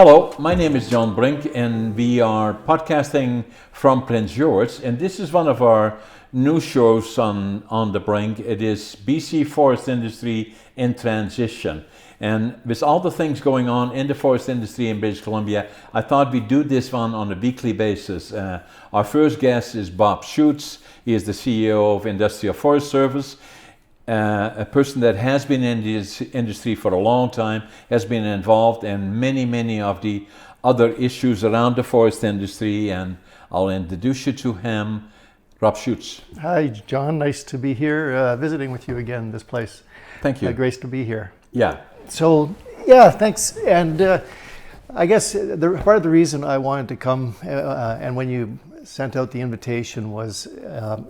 Hello, my name is John Brink and we are podcasting from Prince George, and this is one of our new shows on the Brink. It is BC Forest Industry in Transition. And with all the things going on in the forest industry in British Columbia, I thought we'd do this one on a weekly basis. Our first guest is Bob Schuetz. He is the CEO of Industrial Forest Service. A person that has been in this industry for a long time, has been involved in many of the other issues around the forest industry, and I'll introduce you to him. Rob Schuetz. Hi, John. Nice to be here visiting with you again, this place. Thank you. Great to be here. Yeah. So, yeah, thanks. And I guess part of the reason I wanted to come, and when you sent out the invitation, was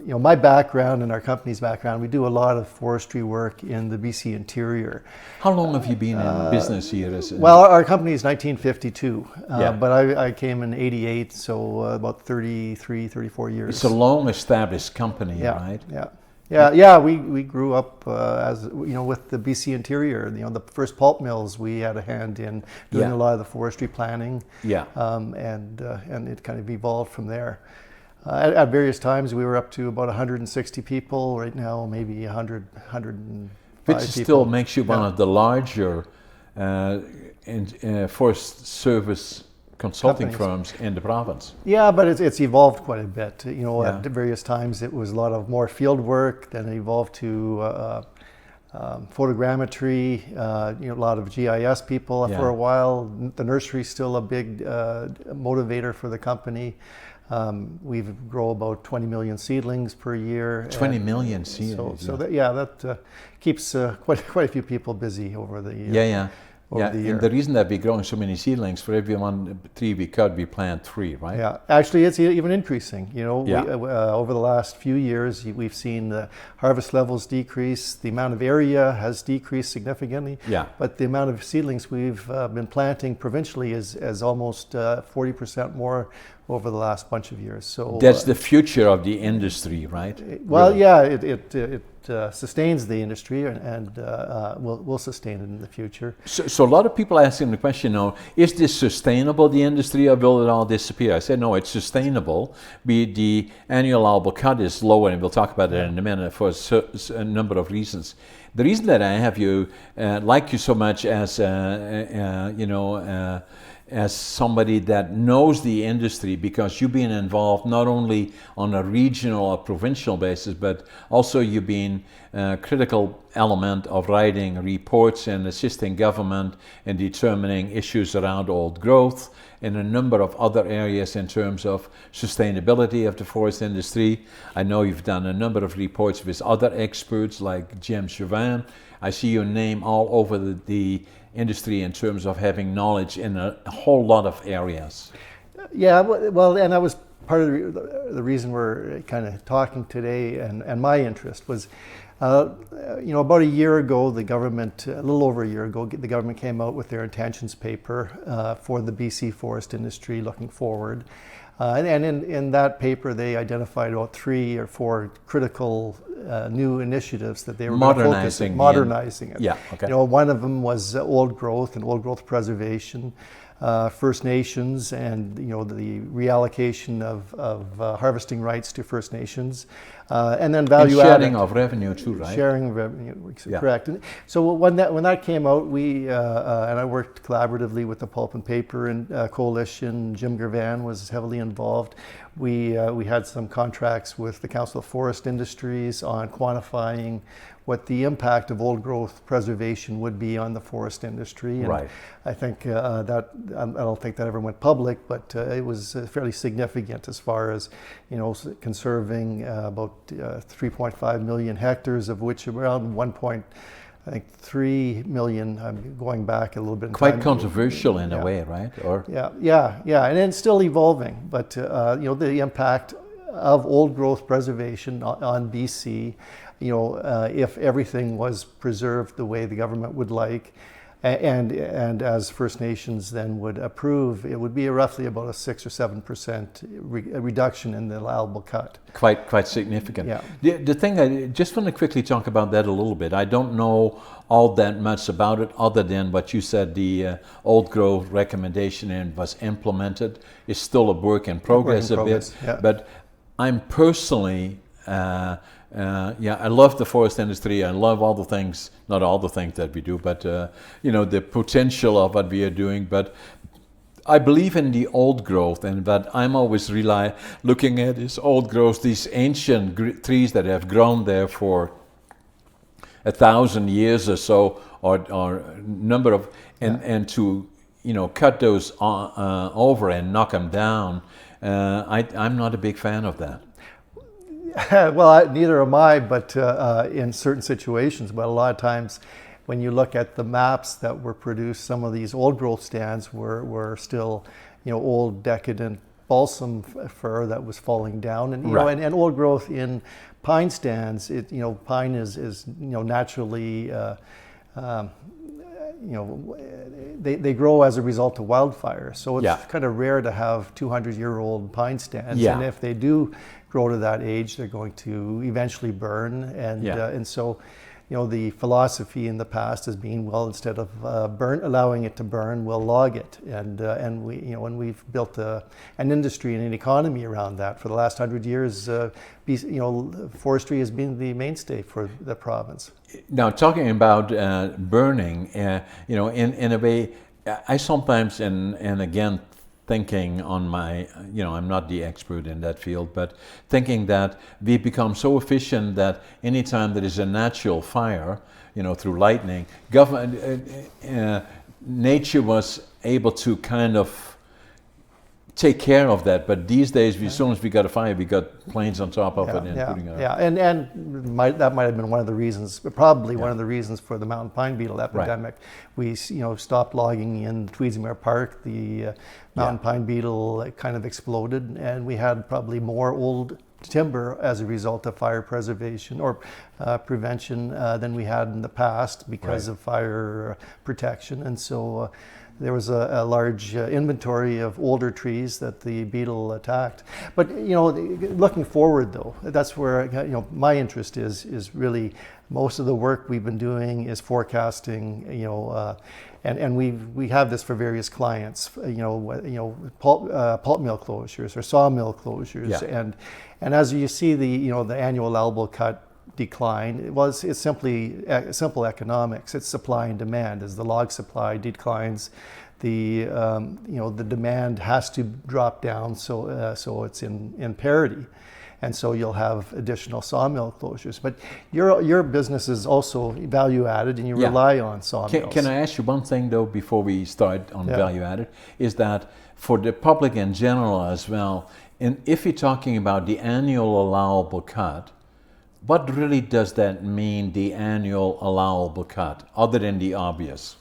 my background and our company's background. We do a lot of forestry work in the BC interior. How long have you been in business here? Well, our company is 1952, Yeah. but I came in 88, so about 34 years. It's a long-established company, Yeah, right? yeah. We grew up as with the BC interior. The first pulp mills we had a hand in doing Yeah. a lot of the forestry planning. Yeah. And it kind of evolved from there. At various times we were up to about 160 people. Right now maybe 105 Which people. still makes you one of the larger forest service consulting Companies. firms in the province. Yeah, but it's evolved quite a bit. Yeah. At various times it was a lot of more field work. Then it evolved to photogrammetry. A lot of GIS people Yeah. for a while. The nursery's still a big motivator for the company. We've grown about 20 million seedlings per year. 20 million seedlings. So that keeps quite a few people busy over the Yeah. over the year. And the reason that we're growing so many seedlings, for every one tree we cut, we plant 3, right? Yeah, actually, it's even increasing. Yeah. Over the last few years, we've seen the harvest levels decrease. The amount of area has decreased significantly. Yeah. But the amount of seedlings we've been planting provincially is almost 40% more over the last bunch of years. So That's the future of the industry, right? well, Really. yeah, it sustains the industry and will sustain it in the future. So a lot of people asking the question now, is this sustainable, the industry, or will it all disappear? I said, no, it's sustainable. The annual allowable cut is lower, and we'll talk about it in a minute for a number of reasons. The reason that I have you, like you so much as somebody that knows the industry, because you've been involved not only on a regional or provincial basis, but also you've been a critical element of writing reports and assisting government in determining issues around old growth and a number of other areas in terms of sustainability of the forest industry. I know you've done a number of reports with other experts like Jim Chauvin. I see your name all over the industry in terms of having knowledge in a whole lot of areas. Yeah, well, and that was part of the reason we're kind of talking today, and my interest was, about a year ago, the government, a little over a year ago, the government came out with their intentions paper for the BC forest industry looking forward. And in that paper, they identified about 3 or 4 critical new initiatives that they were going to focus on. Modernizing it. Yeah, okay. One of them was old growth and old growth preservation, First Nations, and the reallocation of harvesting rights to First Nations, and then value and added. sharing of revenue too, right? Sharing of revenue, Yeah. correct. And so when that came out, we and I worked collaboratively with the Pulp and Paper and Coalition. Jim Gervan was heavily involved. We had some contracts with the Council of Forest Industries on quantifying what the impact of old growth preservation would be on the forest industry. And Right. I think that I don't think that ever went public, but it was fairly significant as far as conserving about 3.5 million hectares, of which around 1.3 million. I'm going back a little bit. In Quite time. controversial in a way, right? Or Yeah, and it's still evolving. But the impact of old growth preservation on BC, if everything was preserved the way the government would like, And as First Nations then would approve, it would be roughly about a 6 or 7% reduction in the allowable cut. Quite significant. Yeah. The thing, I just want to quickly talk about that a little bit. I don't know all that much about it other than what you said, the old growth recommendation and was implemented. Is still a work in progress a bit. Yeah. But I'm personally, I love the forest industry. I love all the things, not all the things that we do, but the potential of what we are doing. But I believe in the old growth, and that I'm always looking at is old growth, these ancient trees that have grown there for 1,000 years or so, or number of, and to cut those over and knock them down. I'm not a big fan of that. Well, neither am I, but in certain situations. But a lot of times, when you look at the maps that were produced, some of these old growth stands were still, old decadent balsam fir that was falling down, and Right. and old growth in pine stands. Pine is naturally. They grow as a result of wildfire, so it's kind of rare to have 200-year-old pine stands. Yeah. And if they do grow to that age, they're going to eventually burn. And so, the philosophy in the past has been, well, instead of allowing it to burn, we'll log it. And we've built an industry and an economy around that for the last 100 years. Forestry has been the mainstay for the province. Now, talking about burning, in a way, I sometimes, and again, thinking on my, I'm not the expert in that field, but thinking that we've become so efficient that anytime there is a natural fire, through lightning, nature was able to kind of take care of that. But these days, as soon as we got a fire, we got planes on top of it and putting it out. And that might have been one of the reasons, probably one of the reasons for the mountain pine beetle epidemic. Right. We stopped logging in Tweedsmuir Park. The mountain pine beetle kind of exploded, and we had probably more old timber as a result of fire preservation or prevention than we had in the past because of fire protection. And so there was a large inventory of older trees that the beetle attacked. But looking forward, though, that's where my interest is really. Most of the work we've been doing is forecasting, and we have this for various clients, pulp mill closures or sawmill closures, and as you see the annual allowable cut decline, it's simply simple economics. It's supply and demand. As the log supply declines, the demand has to drop down, so it's in parity. And so you'll have additional sawmill closures. But your business is also value added, and you rely on sawmills. Can I ask you one thing though before we start on value added? Is that for the public in general as well? And if you're talking about the annual allowable cut, what really does that mean? The annual allowable cut, other than the obvious?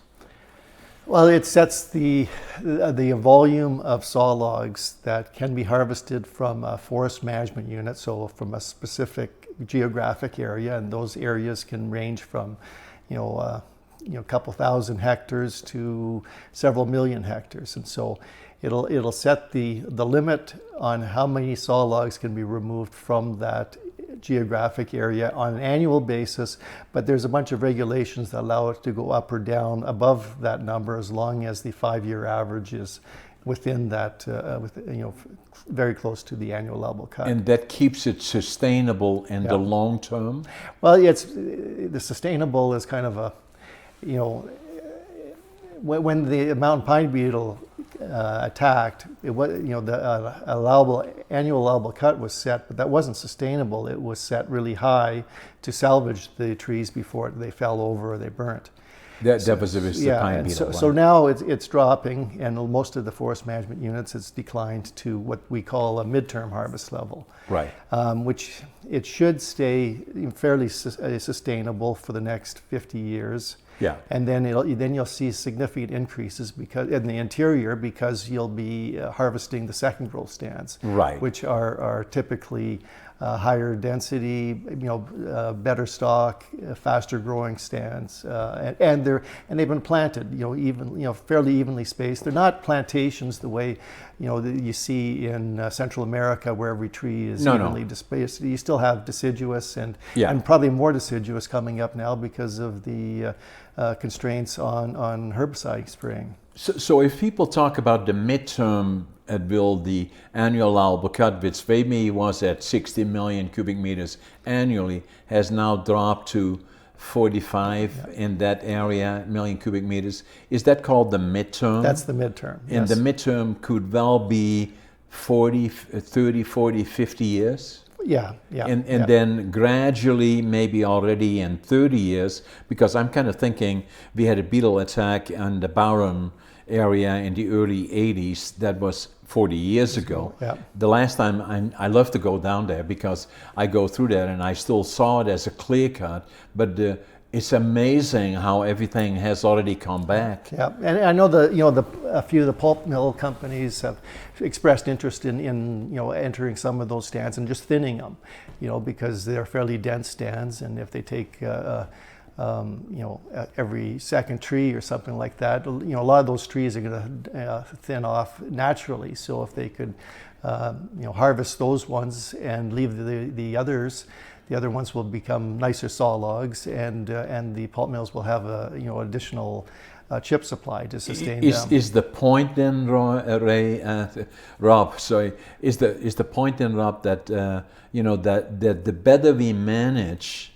Well, it sets the volume of saw logs that can be harvested from a forest management unit, so from a specific geographic area, and those areas can range from, a couple thousand hectares to several million hectares, and so it'll set the limit on how many saw logs can be removed from that geographic area on an annual basis, but there's a bunch of regulations that allow it to go up or down above that number as long as the 5-year average is within that, very close to the annual allowable cut. And that keeps it sustainable in the long term? Well, the sustainable is kind of a, when the mountain pine beetle attacked, it was, the annual allowable cut was set, but that wasn't sustainable. It was set really high to salvage the trees before they fell over or they burnt. That was the pine beetle. So now it's dropping, and most of the forest management units, it's declined to what we call a midterm harvest level. Right. Which it should stay fairly sustainable for the next 50 years. Yeah. And then you'll see significant increases because in the interior, because you'll be harvesting the second growth stands, right, which are typically higher density, better stock, faster growing stands, and they've been planted, fairly evenly spaced. They're not plantations the way, that you see in Central America where every tree is evenly spaced. You still have deciduous and probably more deciduous coming up now because of the constraints on herbicide spraying. So if people talk about the midterm the annual allowable cut, which maybe was at 60 million cubic meters annually, has now dropped to 45 in that area, million cubic meters. Is that called the midterm? That's the midterm. And the midterm could well be 40, 30, 40, 50 years? Yeah. And then gradually, maybe already in 30 years, because I'm kind of thinking we had a beetle attack on the Barron area in the early 80s. That was 40 years ago. Yeah. The last time, I love to go down there because I go through there and I still saw it as a clear cut, but it's amazing how everything has already come back. Yeah, and I know a few of the pulp mill companies have expressed interest in entering some of those stands and just thinning them, because they're fairly dense stands, and if they take every second tree or something like that, a lot of those trees are going to thin off naturally. So if they could, harvest those ones and leave the others, the other ones will become nicer saw logs, and the pulp mills will have additional chip supply to sustain them. Is the point then, Rob? Sorry, is the point then, Rob, that that the better we manage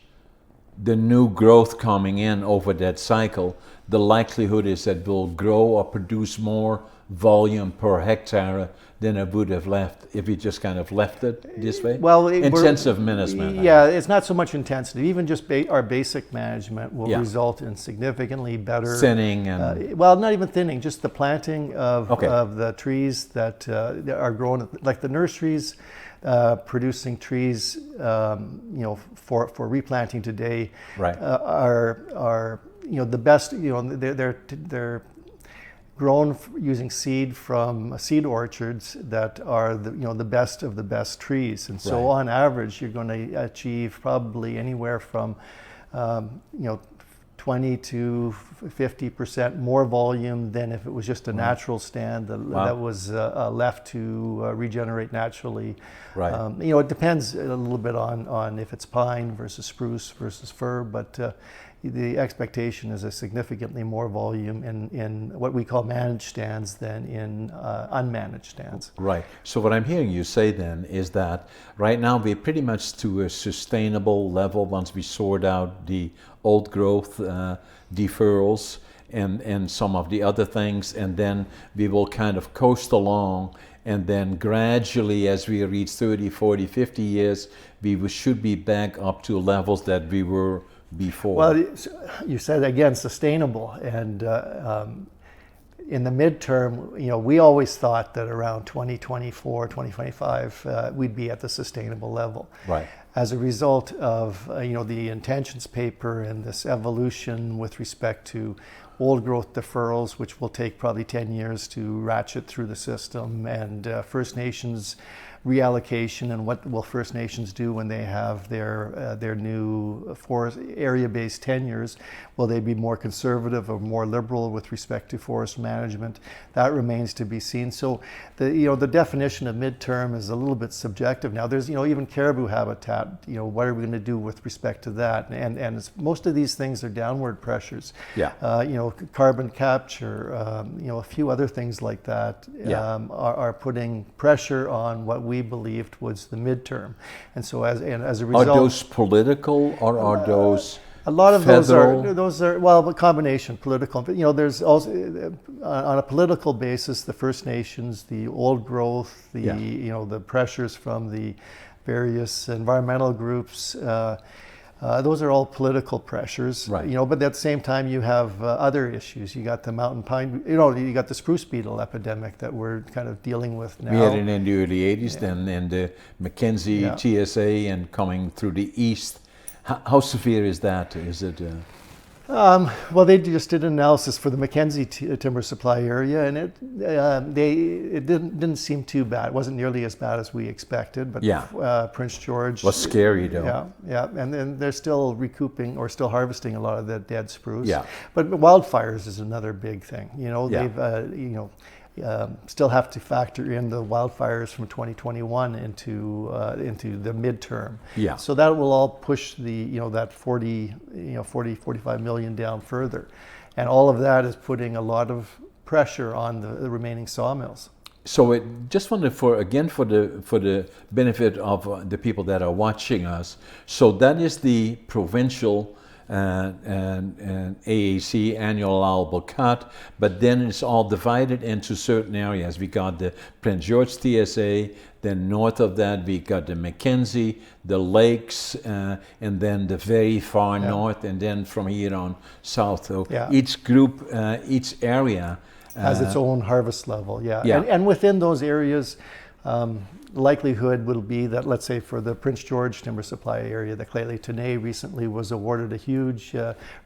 the new growth coming in over that cycle, the likelihood is that we'll grow or produce more volume per hectare than it would have left if we just kind of left it this way? Well, intensive management. Yeah, it's not so much intensity. Even just our basic management will result in significantly better thinning and not even thinning, just the planting of the trees that are grown, like the nurseries. Producing trees, for replanting today, are the best. They're grown using seed from seed orchards that are the best of the best trees, and so on average, you're going to achieve probably anywhere from 20 to 50% more volume than if it was just a natural stand that was left to regenerate naturally. It depends a little bit on if it's pine versus spruce versus fir, but the expectation is a significantly more volume in what we call managed stands than in unmanaged stands. Right. So what I'm hearing you say then is that right now we're pretty much to a sustainable level once we sort out the old growth deferrals and some of the other things, and then we will kind of coast along, and then gradually as we reach 30, 40, 50 years, we should be back up to levels that we were before. Well, you said again sustainable, and in the midterm, we always thought that around 2024, 2025, we'd be at the sustainable level. Right. As a result of the intentions paper and this evolution with respect to old growth deferrals, which will take probably 10 years to ratchet through the system, and First Nations reallocation, and what will First Nations do when they have their new forest area-based tenures? Will they be more conservative or more liberal with respect to forest management? That remains to be seen. So the definition of midterm is a little bit subjective now. There's even caribou habitat. What are we going to do with respect to that? And most of these things are downward pressures. Yeah. Carbon capture. A few other things like that are putting pressure on what we believed was the midterm, and so as a result, are those political or are those a lot of federal? those are a combination political. There's also on a political basis the First Nations, the old growth, the pressures from the various environmental groups. Those are all political pressures, right. But at the same time you have other issues. You got the mountain pine, you got the spruce beetle epidemic that we're kind of dealing with now. We had it in the early 80s, then in the Mackenzie TSA and coming through the east. How severe is that? Is it? Well, they just did an analysis for the Mackenzie timber supply area, and it didn't seem too bad. It wasn't nearly as bad as we expected, but Prince George was scary though. Yeah, and then they're still recouping or still harvesting a lot of the dead spruce. Yeah, but wildfires is another big thing. They've still have to factor in the wildfires from 2021 into the midterm. Yeah. So that will all push that 45 million down further, and all of that is putting a lot of pressure on the remaining sawmills. So I just wanted for the benefit of the people that are watching us. So that is the provincial and AAC, annual allowable cut, but then it's all divided into certain areas. We got the Prince George TSA, then north of that we got the Mackenzie, the lakes, and then the very far north, and then from here on south. So each group, each area has its own harvest level. And within those areas, likelihood will be that, let's say for the Prince George timber supply area, the Clayleigh-Tenay recently was awarded a huge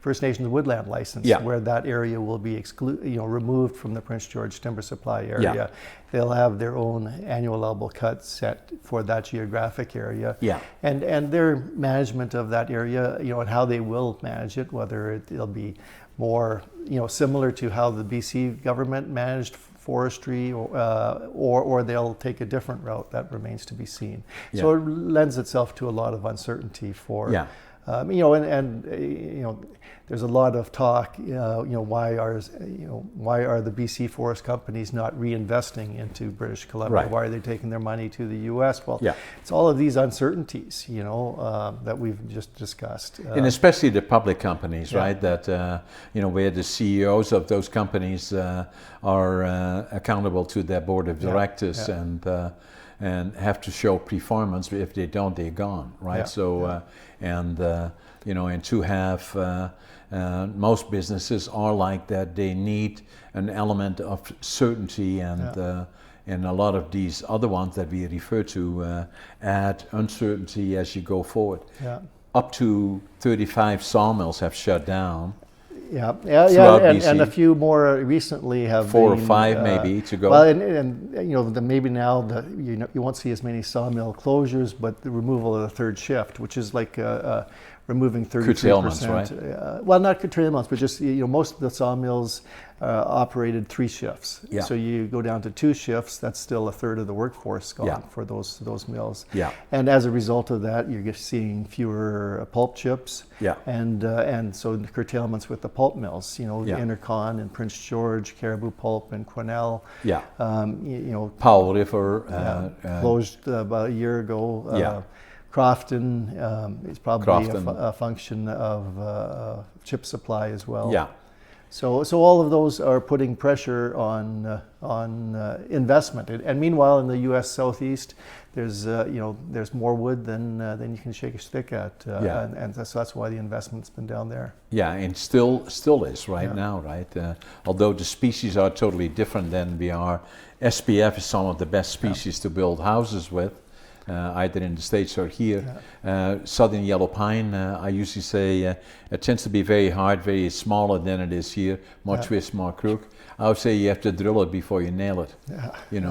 First Nations woodland license, where that area will be removed from the Prince George timber supply area. They'll have their own annual allowable cut set for that geographic area. And their management of that area, and how they will manage it, whether it'll be more similar to how the BC government managed forestry, or they'll take a different route. That remains to be seen. So it lends itself to a lot of uncertainty for there's a lot of talk. Why are the BC forest companies not reinvesting into British Columbia? Why are they taking their money to the U.S.? Well, it's all of these uncertainties, that we've just discussed, and especially the public companies, right? That where the CEOs of those companies are accountable to their board of directors and have to show performance. If they don't, they're gone, right? And to have most businesses are like that. They need an element of certainty, and a lot of these other ones that we refer to add uncertainty as you go forward. Up to 35 sawmills have shut down. And a few more recently have 4 or 5 maybe to go. Well, and maybe now you won't see as many sawmill closures, but the removal of the third shift, which is like removing 33%. Curtailments, right? Well, not curtailments, but just most of the sawmills operated 3 shifts. So you go down to 2 shifts. That's still a third of the workforce gone for those mills. And as a result of that, you're just seeing fewer pulp chips. And so the curtailments with the pulp mills. The Intercon and Prince George, Caribou Pulp and Quesnel. Powell River closed about a year ago. Crofton is probably a function of chip supply as well. So all of those are putting pressure on investment. And meanwhile, in the U.S. Southeast, there's more wood than you can shake a stick at, and so that's why the investment's been down there. And still is right now, right? Although the species are totally different than we are. SPF is some of the best species to build houses with. Either in the States or here. Southern yellow pine, I usually say, it tends to be very hard, very smaller than it is here, more twist, more crook. I would say you have to drill it before you nail it.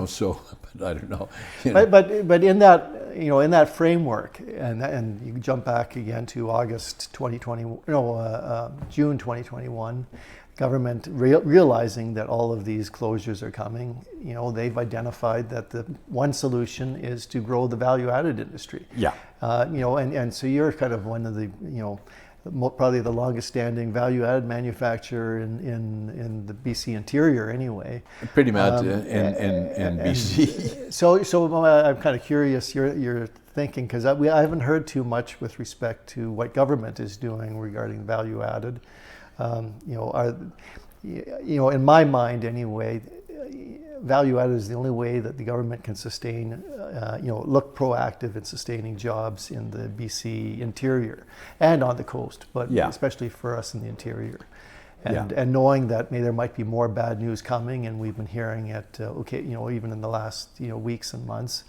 So, but I don't know. But in that framework, and you jump back again to June 2021, government realizing that all of these closures are coming, they've identified that the one solution is to grow the value-added industry. And so you're kind of one of the, probably the longest-standing value-added manufacturer in the BC interior, anyway. Pretty much in BC. So I'm kind of curious your thinking, because I haven't heard too much with respect to what government is doing regarding value-added. In my mind anyway, value added is the only way that the government can sustain, look proactive in sustaining jobs in the BC interior and on the coast, but especially for us in the interior. And knowing that there might be more bad news coming, and we've been hearing it, even in the last weeks and months.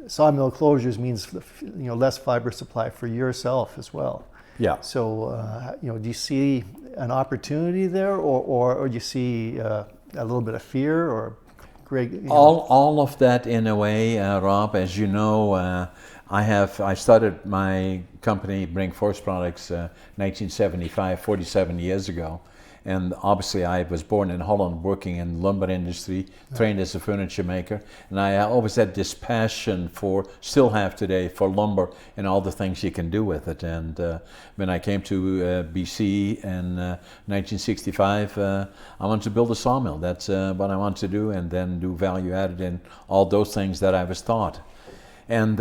Sawmill closures means less fiber supply for yourself as well. Yeah. So, do you see an opportunity there, or do you see a little bit of fear, or Greg? All of that in a way, Rob. As you know, I started my company, Brink Forest Products, 1975, 47 years ago. And obviously I was born in Holland, working in the lumber industry, trained as a furniture maker. And I always had this passion for, still have today, for lumber and all the things you can do with it. And when I came to BC in 1965, I wanted to build a sawmill. That's what I wanted to do, and then do value added in all those things that I was taught. And,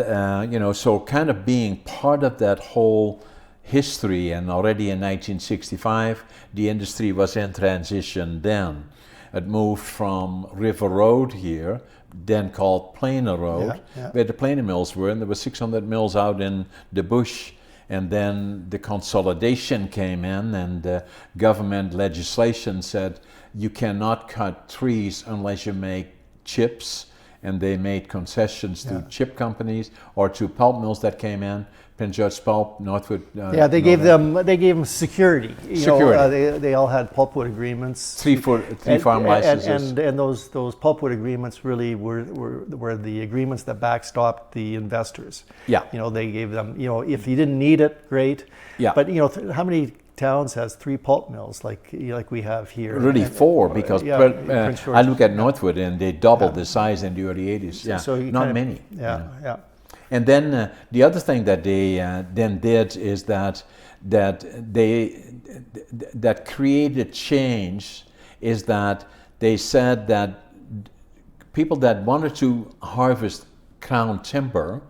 so kind of being part of that whole history, and already in 1965 the industry was in transition then. It moved from River Road here, then called Plainer Road, where the planer mills were, and there were 600 mills out in the bush. And then the consolidation came in, and government legislation said you cannot cut trees unless you make chips, and they made concessions to chip companies or to pulp mills that came in. Prince George Pulp, Northwood. They gave them security. They all had pulpwood agreements. Three farm licenses. And those pulpwood agreements really were the agreements that backstopped the investors. Yeah. They gave them. If you didn't need it, great. Yeah. But how many towns has 3 pulp mills like we have here? Really 4, because I look at Northwood and they doubled the size in the early 80s. Yeah. So not many. Yeah. And then the other thing that they then did is that created change is that they said that people that wanted to harvest crown timber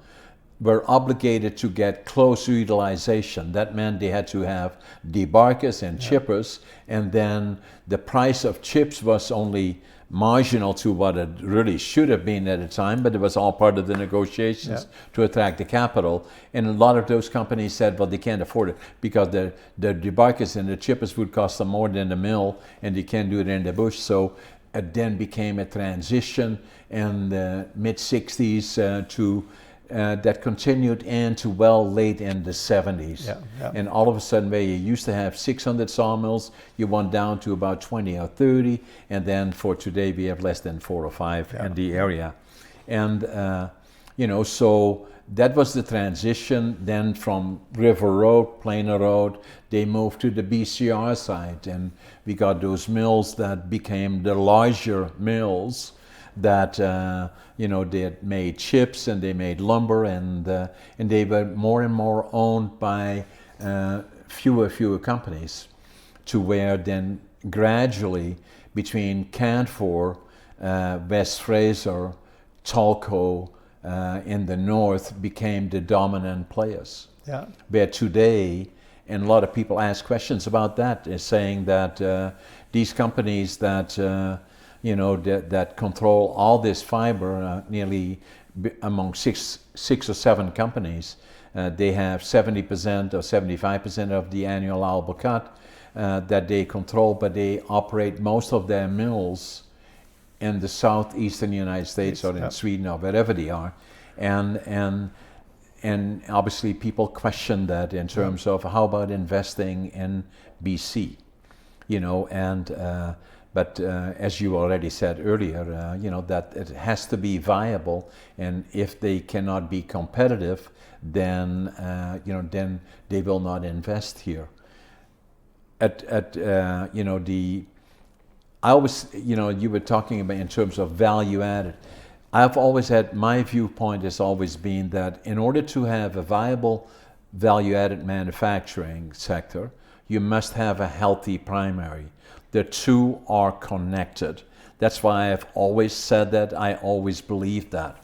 were obligated to get close utilization. That meant they had to have debarkers and chippers, and then the price of chips was only marginal to what it really should have been at the time, but it was all part of the negotiations to attract the capital. And a lot of those companies said, well, they can't afford it because the debarkers and the chippers would cost them more than the mill, and they can't do it in the bush. So it then became a transition in the mid-60s to that continued into late in the 70s. And all of a sudden, where you used to have 600 sawmills, you went down to about 20 or 30, and then for today we have less than 4 or 5 in the area. And so that was the transition. Then from River Road, Plainer Road, they moved to the BCR side, and we got those mills that became the larger mills that they had made chips and they made lumber, and they were more and more owned by fewer companies, to where then gradually between Canfor, West Fraser, Talco in the north became the dominant players. Where today, and a lot of people ask questions about that, is saying that these companies that that control all this fiber, nearly among six or seven companies, they have 70% or 75% of the annual allowable cut that they control, but they operate most of their mills in the southeastern United States or in Sweden or wherever they are, and obviously people question that in terms of how about investing in BC, but as you already said earlier, that it has to be viable, and if they cannot be competitive, then then they will not invest here. I always, you were talking about in terms of value added. I've always had, my viewpoint has always been that in order to have a viable value added manufacturing sector, you must have a healthy primary. The two are connected. That's why I've always said that. I always believe that.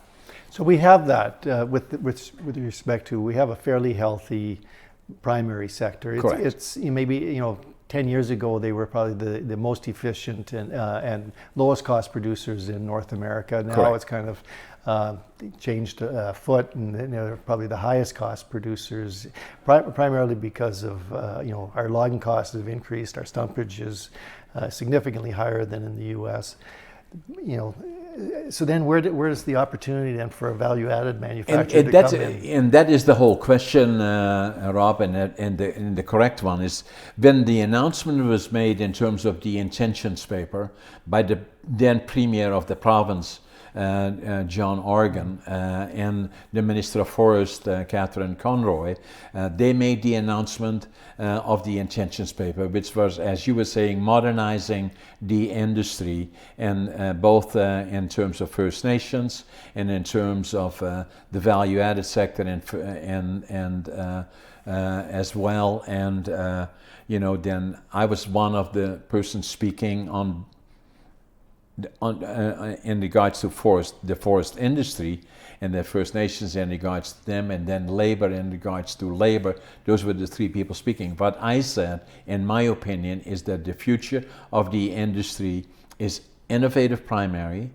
So we have that with respect to, we have a fairly healthy primary sector. Correct. It's maybe 10 years ago they were probably the most efficient and lowest cost producers in North America. Now Correct. it's kind of changed foot, and they're probably the highest cost producers, primarily because of our logging costs have increased. Our stumpage is significantly higher than in the U.S. So then where's the opportunity then for a value-added manufacturer to come in? And that is the whole question, Rob, and the correct one is when the announcement was made in terms of the intentions paper by the then Premier of the province, John Organ, and the Minister of Forest, Catherine Conroy, they made the announcement of the intentions paper, which was, as you were saying, modernizing the industry, and both in terms of First Nations and in terms of the value-added sector, and as well. And then I was one of the persons speaking in regards to the forest industry and the First Nations in regards to them, and then labor in regards to labor. Those were the three people speaking. What I said, in my opinion, is that the future of the industry is innovative primary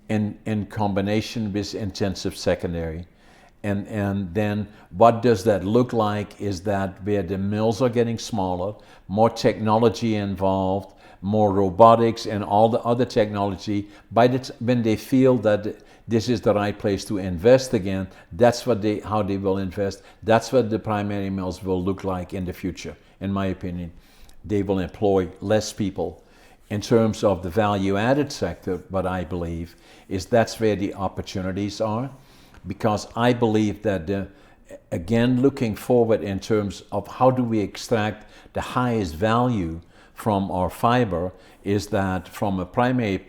in combination with intensive secondary. And then what does that look like is that where the mills are getting smaller, more technology involved, more robotics and all the other technology, when they feel that this is the right place to invest again, that's how they will invest. That's what the primary mills will look like in the future, in my opinion. They will employ less people. In terms of the value-added sector, what I believe is that's where the opportunities are, because I believe that, again, looking forward in terms of how do we extract the highest value from our fiber, is that from a primary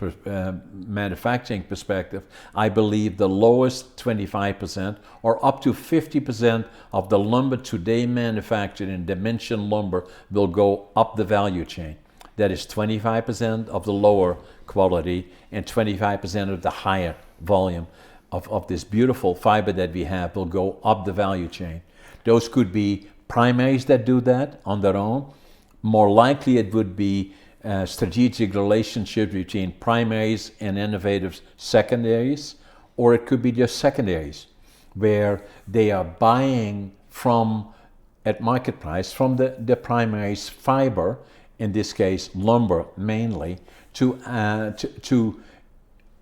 manufacturing perspective, I believe the lowest 25% or up to 50% of the lumber today manufactured in dimension lumber will go up the value chain. That is 25% of the lower quality and 25% of the higher volume of this beautiful fiber that we have will go up the value chain. Those could be primaries that do that on their own. More likely it would be a strategic relationship between primaries and innovative secondaries, or it could be just secondaries, where they are buying at market price from the primaries fiber, in this case lumber mainly, to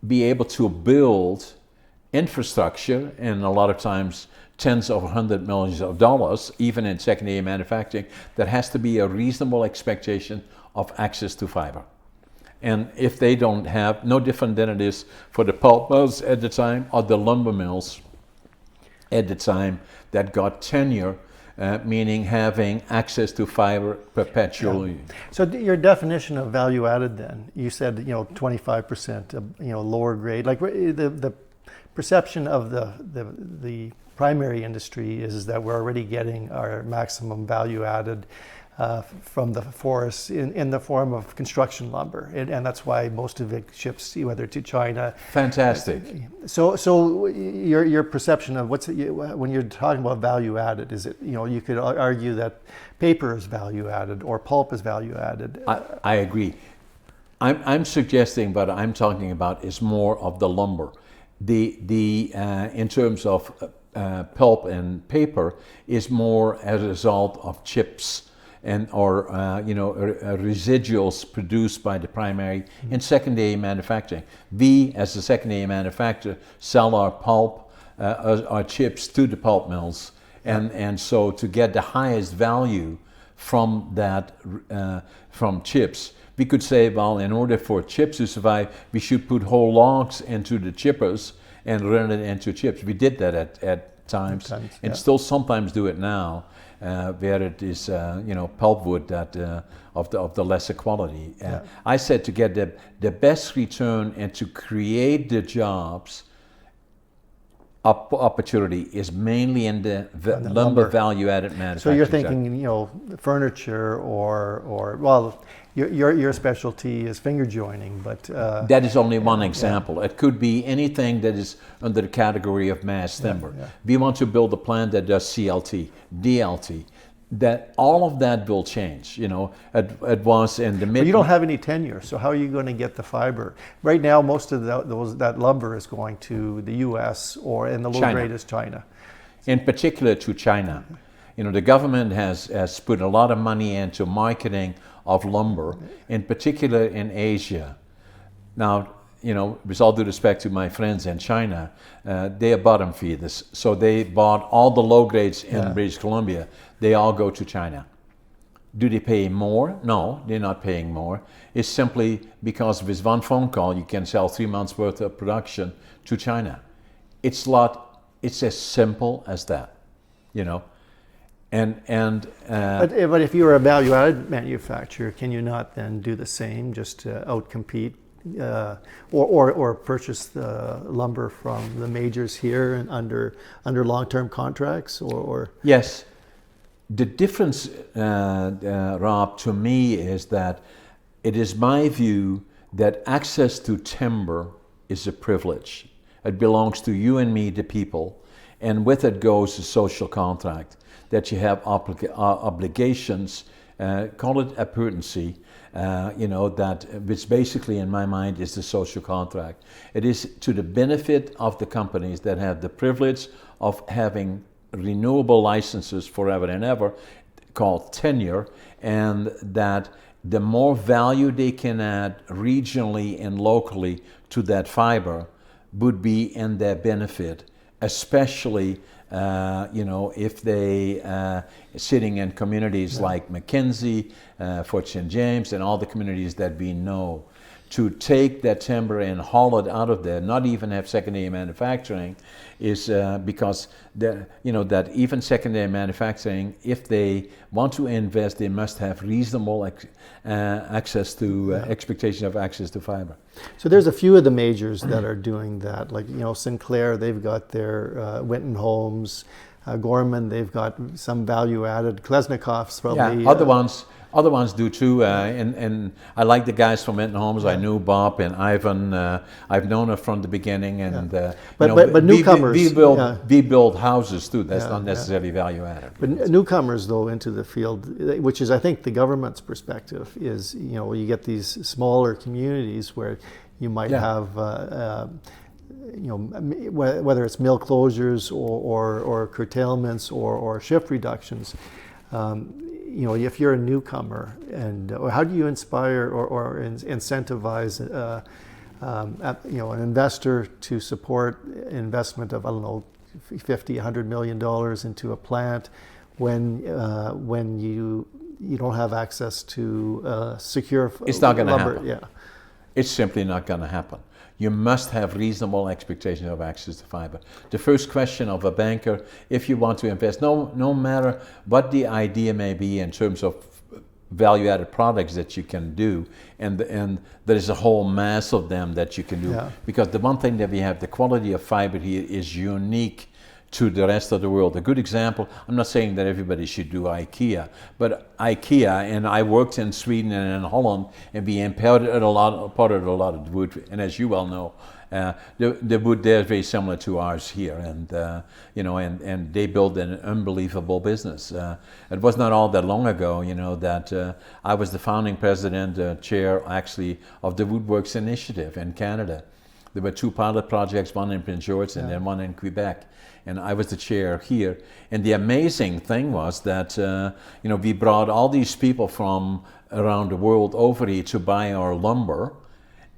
be able to build infrastructure, and a lot of times tens of $100 million, even in secondary manufacturing. There has to be a reasonable expectation of access to fiber. And if they don't have, no different than it is for the pulp mills at the time or the lumber mills at the time that got tenure, meaning having access to fiber perpetually. Yeah. So your definition of value added then, you said 25% lower grade, like the perception of the primary industry is that we're already getting our maximum value added from the forests in the form of construction lumber, and that's why most of it ships whether to China. Fantastic. So your perception of when you're talking about value added, is it you could argue that paper is value added or pulp is value added? I agree. I'm suggesting what I'm talking about is more of the lumber. In terms of pulp and paper is more as a result of chips or residuals produced by the primary and secondary manufacturing. We, as a secondary manufacturer, sell our pulp, our chips to the pulp mills, and so to get the highest value from that, from chips, we could say, well, in order for chips to survive, we should put whole logs into the chippers and run it into chips. We did that at times, and still sometimes do it now, where it is pulpwood that of the lesser quality. I said to get the best return and to create the jobs opportunity is mainly in the lumber value-added manufacturing. So you're thinking, furniture or well, your specialty is finger joining, but that is only one example. It could be anything that is under the category of mass timber. We want to build a plant that does CLT, DLT. That all of that will change. It was in the mid. But you don't have any tenure, so how are you going to get the fiber? Right now, most of that lumber is going to the U.S. or in the low grade is China. In particular, to China. The government has put a lot of money into marketing of lumber, in particular in Asia. Now, with all due respect to my friends in China, they are bottom feeders. So they bought all the low grades in British Columbia. They all go to China. Do they pay more? No, they're not paying more. It's simply because with one phone call, you can sell 3 months worth of production to China. It's as simple as that, But if you were a value-added manufacturer, can you not then do the same, just to outcompete, or purchase the lumber from the majors here and under long-term contracts, or? Yes. The difference, Rob, to me is that it is my view that access to timber is a privilege. It belongs to you and me, the people, and with it goes a social contract that you have obligations, call it appetency, that which basically in my mind is the social contract. It is to the benefit of the companies that have the privilege of having renewable licenses forever and ever, called tenure, and that the more value they can add regionally and locally to that fiber would be in their benefit, especially if they sitting in communities like Mackenzie, Fort St. James, and all the communities that we know, to take that timber and haul it out of there, not even have secondary manufacturing, is because that even secondary manufacturing, if they want to invest, they must have reasonable access to expectation of access to fiber. So there's a few of the majors that are doing that, like Sinclair, they've got their Winton Homes, Gorman, they've got some value added. Klesnikov's probably. Yeah, other ones do too, and I like the guys from Winton Homes. I knew Bob and Ivan. I've known them from the beginning, and but newcomers. We build houses too. That's not necessarily value added. But newcomers though into the field, which is I think the government's perspective is, you get these smaller communities where you might have. Whether it's mill closures or curtailments or shift reductions. If you're a newcomer, and how do you inspire or incentivize an investor to support investment of, I don't know, $50, $100 million into a plant when you don't have access to secure it's not going to lumber? happen. Yeah, it's simply not going to happen. You must have reasonable expectation of access to fiber. The first question of a banker, if you want to invest, no matter what the idea may be in terms of value-added products that you can do, and there is a whole mass of them that you can do. Yeah. Because the one thing that we have, the quality of fiber here is unique to the rest of the world. A good example, I'm not saying that everybody should do IKEA, but IKEA, and I worked in Sweden and in Holland, and we imported a lot of wood, and as you well know, the wood there is very similar to ours here, and and they build an unbelievable business. It was not all that long ago, that I was the founding president, chair actually of the Woodworks Initiative in Canada. There were 2 pilot projects, one in Prince George and then one in Quebec. And I was the chair here. And the amazing thing was that, we brought all these people from around the world over here to buy our lumber.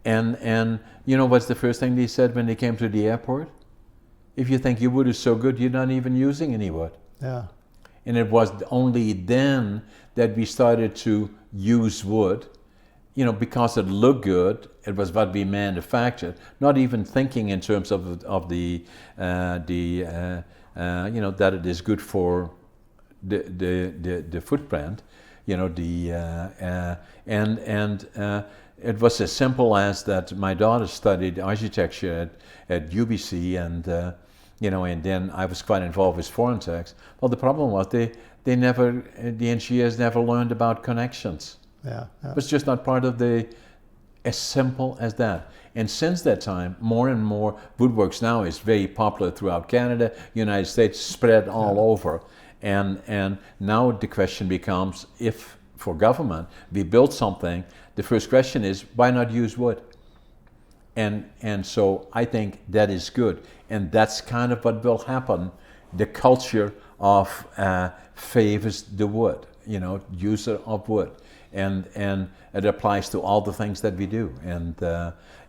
And what's the first thing they said when they came to the airport? If you think your wood is so good, you're not even using any wood. Yeah. And it was only then that we started to use wood, because it looked good. It was what we manufactured, not even thinking in terms of the that it is good for the footprint, it was as simple as that. My daughter studied architecture at UBC, and and then I was quite involved with foreign tax. Well, the problem was the engineers never learned about connections. Yeah. It was just not part of as simple as that. And since that time, more and more woodworks now is very popular throughout Canada, United States, spread all over. And now the question becomes, if for government we build something, the first question is, why not use wood? And so I think that is good. And that's kind of what will happen. The culture of favors the wood, user of wood. and it applies to all the things that we do. And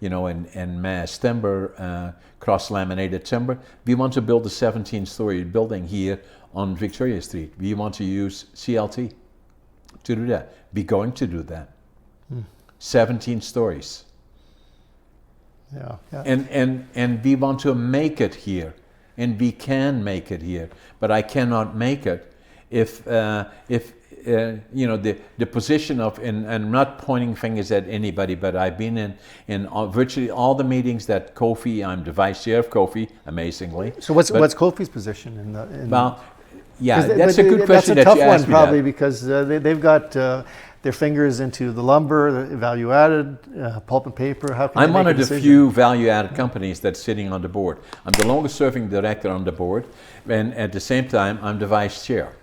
in mass timber, cross-laminated timber, we want to build a 17-story building here on Victoria Street. We want to use CLT to do that. We're going to do that. 17 stories. Yeah. And we want to make it here, and we can make it here. But I cannot make it if the position of, and I'm not pointing fingers at anybody, but I've been in virtually all the meetings that Kofi, I'm the vice chair of Kofi, amazingly. So what's Kofi's position in the? Well, yeah, that's a good question that you asked me. That's a tough one, probably, that. because they've got their fingers into the lumber, the value added, pulp and paper. How can I'm they make one a of the decision? few value added companies that's sitting on the board. I'm the longest serving director on the board, and at the same time, I'm the vice chair.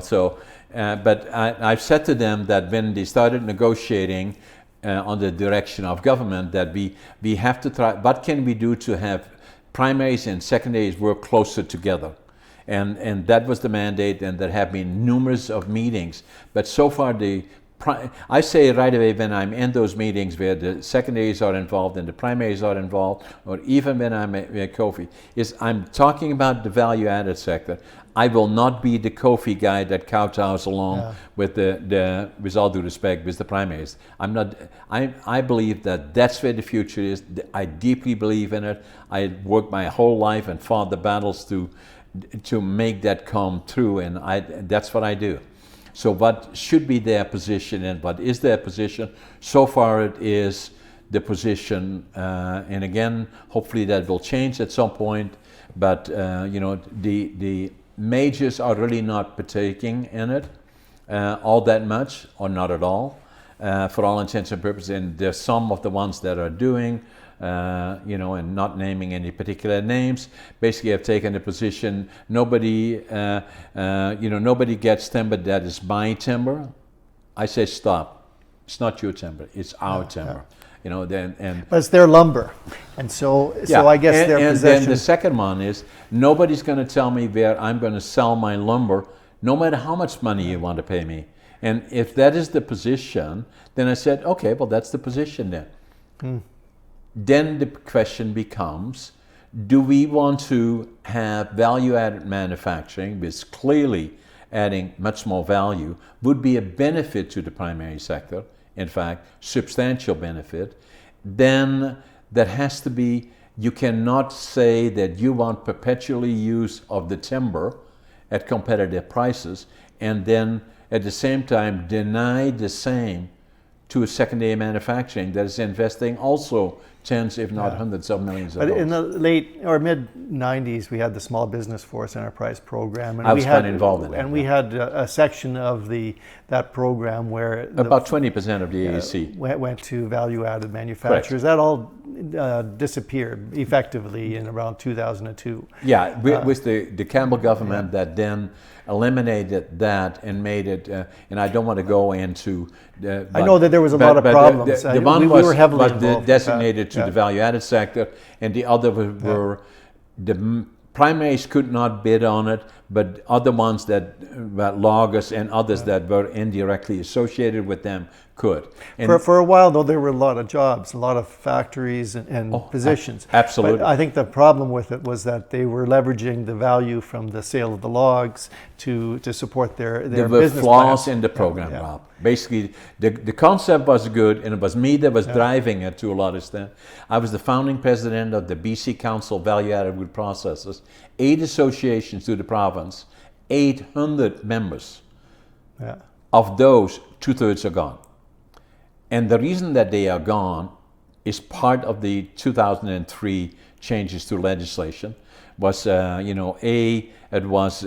So. But I've said to them that when they started negotiating on the direction of government, that we have to try, what can we do to have primaries and secondaries work closer together? And that was the mandate, and there have been numerous of meetings. But so far, I say right away when I'm in those meetings where the secondaries are involved and the primaries are involved, or even when I'm at Kofi, is I'm talking about the value-added sector. I will not be the Kofi guy that kowtows along with with all due respect, with the primaries. I'm not. I believe that that's where the future is. I deeply believe in it. I worked my whole life and fought the battles to make that come true, and that's what I do. So what should be their position, and what is their position? So far it is the position, and again, hopefully that will change at some point, but the majors are really not partaking in it all that much, or not at all, for all intents and purposes, and there's some of the ones that are doing, and not naming any particular names, basically have taken a position, nobody gets timber that is my timber. I say stop. It's not your timber, it's our timber. But it's their lumber, and so I guess their and possession. then the second one is nobody's going to tell me where I'm going to sell my lumber, no matter how much money you want to pay me. And if that is the position, then I said, okay, well that's the position then. Then the question becomes, do we want to have value-added manufacturing, which clearly adding much more value would be a benefit to the primary sector, in fact, substantial benefit, then that has to be, you cannot say that you want perpetually use of the timber at competitive prices and then at the same time deny the same to a secondary manufacturing that is investing also tens, if not hundreds of millions of dollars. But in the late or mid 90s, we had the Small Business Forest Enterprise Program, and I was involved in that. And we had a section of that program where about 20% of the AEC went to value-added manufacturers. Correct. That all disappeared effectively in around 2002. Yeah, with the Campbell government that then eliminated that and made it, and I don't want to go into. I know that there was a lot of problems. The one was, we were heavily involved designated to the value-added sector, and the other were the primaries could not bid on it, but other ones that loggers and others that were indirectly associated with them could. And for a while, though, there were a lot of jobs, a lot of factories and positions. Absolutely. But I think the problem with it was that they were leveraging the value from the sale of the logs to support their business plans. There were flaws in the program, Rob. Basically, the concept was good, and it was me that was driving it to a lot of extent. I was the founding president of the BC Council Value-Added Wood Processors, 8 associations to the province, 800 members. Yeah. Of those, 2/3 are gone. And the reason that they are gone is part of the 2003 changes to legislation was, it was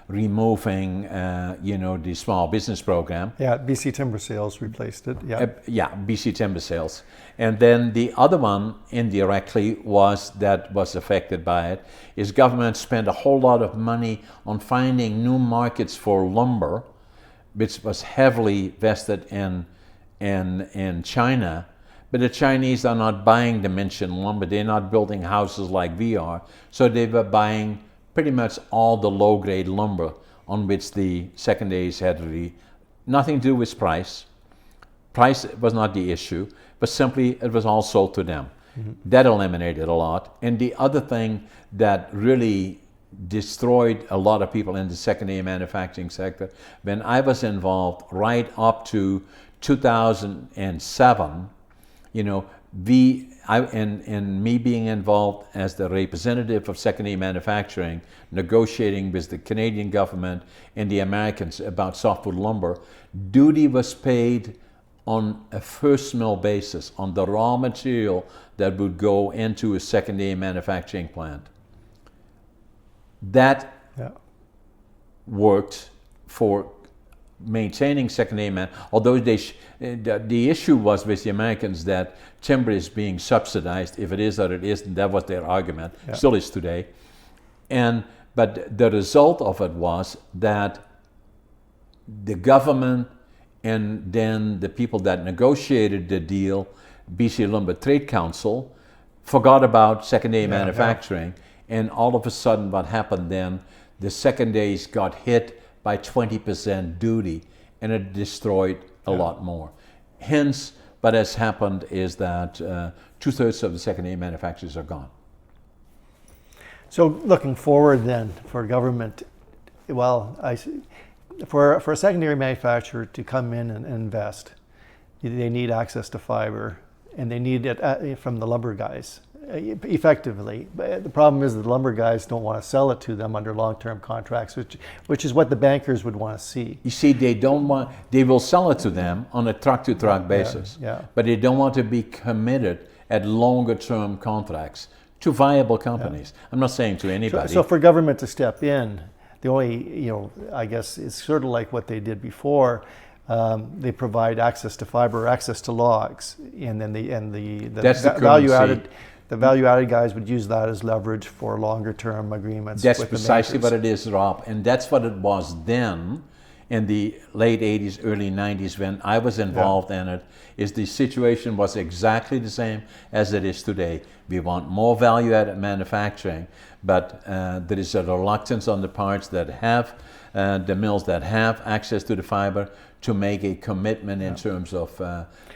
removing, the small business program. Yeah, BC Timber Sales replaced it. Yeah, BC Timber Sales. And then the other one indirectly was affected by it is government spent a whole lot of money on finding new markets for lumber, which was heavily vested in China, but the Chinese are not buying dimension lumber. They're not building houses like we are, so they were buying pretty much all the low-grade lumber on which the secondaries had to nothing to do with price. Price was not the issue, but simply it was all sold to them. That eliminated a lot. And the other thing that really destroyed a lot of people in the secondary manufacturing sector, when I was involved right up to 2007, and me being involved as the representative of secondary manufacturing, negotiating with the Canadian government and the Americans about softwood lumber, duty was paid on a first mill basis on the raw material that would go into a secondary manufacturing plant. That worked for maintaining secondary although the issue was with the Americans that timber is being subsidized, if it is or it isn't. That was their argument, still is today. But the result of it was that the government and then the people that negotiated the deal, BC Lumber Trade Council, forgot about secondary manufacturing. And all of a sudden what happened then, the secondaries got hit by 20% duty, and it destroyed a lot more. Hence, what has happened is that 2/3 of the secondary manufacturers are gone. So looking forward then for government, for a secondary manufacturer to come in and invest, they need access to fiber, and they need it from the lumber guys. Effectively. But the problem is that the lumber guys don't want to sell it to them under long-term contracts, which is what the bankers would want to see. You see, they will sell it to them on a truck-to-truck basis, but they don't want to be committed at longer-term contracts to viable companies. I'm not saying to anybody. So for government to step in, the only, I guess it's sort of like what they did before. They provide access to fiber, access to logs, and then the value-added guys would use that as leverage for longer-term agreements. That's precisely what it is, Rob, and that's what it was then in the late 80s, early 90s when I was involved in it. Is the situation was exactly the same as it is today. We want more value-added manufacturing, but there is a reluctance on the parts that have the mills that have access to the fiber to make a commitment in terms of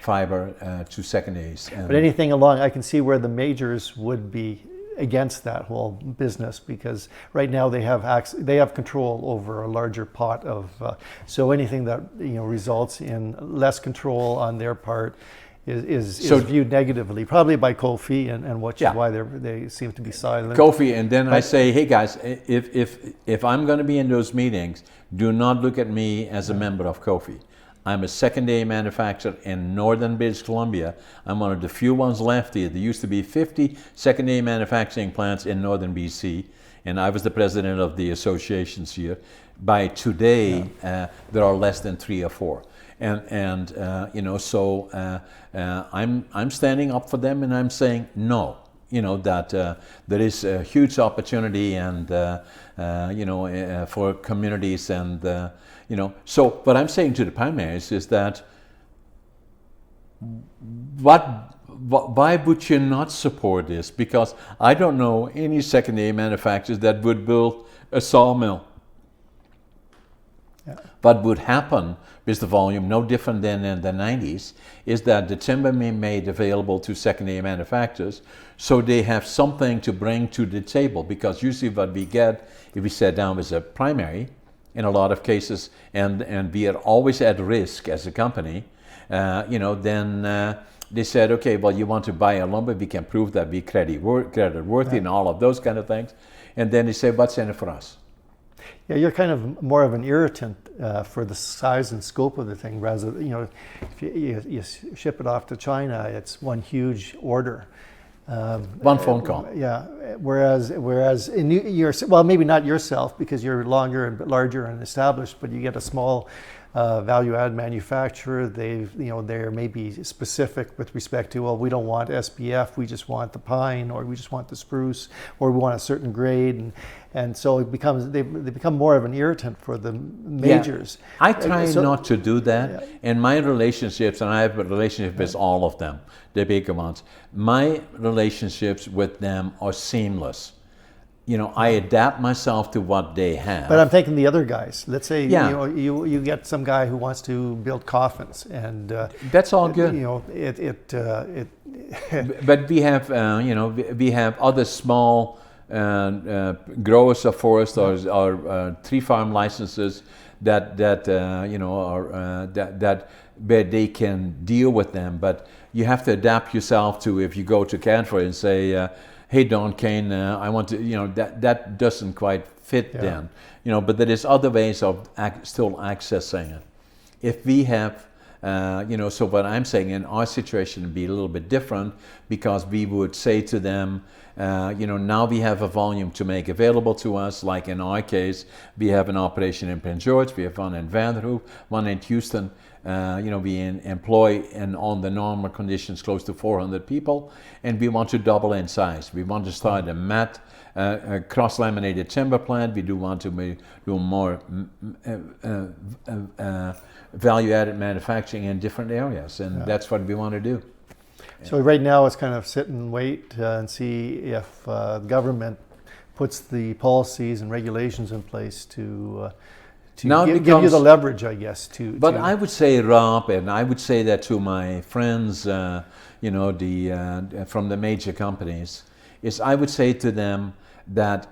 fiber to secondaries. But anything along, I can see where the majors would be against that whole business, because right now they have control over a larger pot of. So anything that results in less control on their part is viewed negatively, probably by Kofi, and which is why they seem to be silent. Kofi, and then I say, hey guys, if I'm going to be in those meetings, do not look at me as a member of Kofi. I'm a secondary manufacturer in northern British Columbia. I'm one of the few ones left here. There used to be 50 secondary manufacturing plants in northern BC, and I was the president of the associations here. By today, there are less than 3 or 4. So I'm standing up for them, and I'm saying no. That there is a huge opportunity and for communities and So what I'm saying to the primaries is that why would you not support this? Because I don't know any secondary manufacturers that would build a sawmill. What would happen with the volume, no different than in the 90s, is that the timber may be made available to secondary manufacturers, so they have something to bring to the table. Because usually what we get, if we sit down with a primary, in a lot of cases, and we are always at risk as a company, then they said, okay, well, you want to buy a lumber, we can prove that we credit worthy and all of those kind of things. And then they say, what's in it for us? Yeah, you're kind of more of an irritant for the size and scope of the thing. Rather, if you ship it off to China, it's one huge order. One phone call. Yeah. Whereas maybe not yourself because you're longer and larger and established, but you get a small value-add manufacturer. They're maybe specific with respect to, well, we don't want SPF, we just want the pine, or we just want the spruce, or we want a certain grade, and so they become more of an irritant for the majors. I try not to do that. In my relationships, and I have a relationship with all of them, the bigger ones, my relationships with them are seamless. I adapt myself to what they have. But I'm thinking the other guys. Let's say Yeah. you get some guy who wants to build coffins, and That's all good. But we have, we have other small growers of forest or tree farm licenses that are that where they can deal with them. But you have to adapt yourself to, if you go to Canfor and say, hey, Don Kane, I want to, that doesn't quite fit then. But there is other ways of still accessing it. If we have, so what I'm saying in our situation would be a little bit different, because we would say to them, now we have a volume to make available to us. Like in our case, we have an operation in Prince George, we have one in Vanderhoof, one in Houston. We employ, and on the normal conditions, close to 400 people, and we want to double in size. We want to start a matte cross-laminated timber plant. We do want to do more value-added manufacturing in different areas, and that's what we want to do. So right now it's kind of sit and wait and see if the government puts the policies and regulations in place to give you the leverage, I guess. But I would say, Rob, and I would say that to my friends, from the major companies, is I would say to them that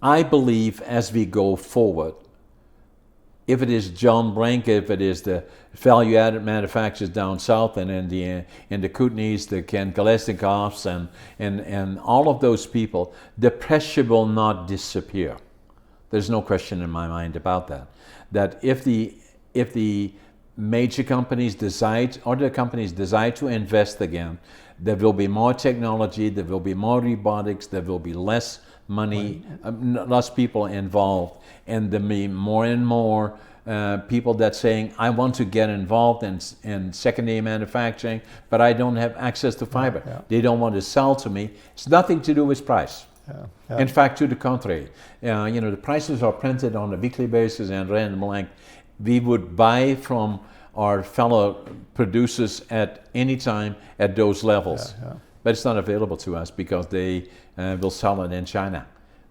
I believe as we go forward, if it is John Brink, if it is the value-added manufacturers down south, and in the Kootenays, the Ken Kalesnikovs, and all of those people, the pressure will not disappear. There's no question in my mind about that. That if the major companies decide, or the companies decide to invest again, there will be more technology, there will be more robotics, there will be less money, less people involved, and there may be more and more people that saying, I want to get involved in secondary manufacturing, but I don't have access to fiber. They don't want to sell to me. It's nothing to do with price. In fact, to the contrary, the prices are printed on a weekly basis and random length. We would buy from our fellow producers at any time at those levels. But it's not available to us because they will sell it in China,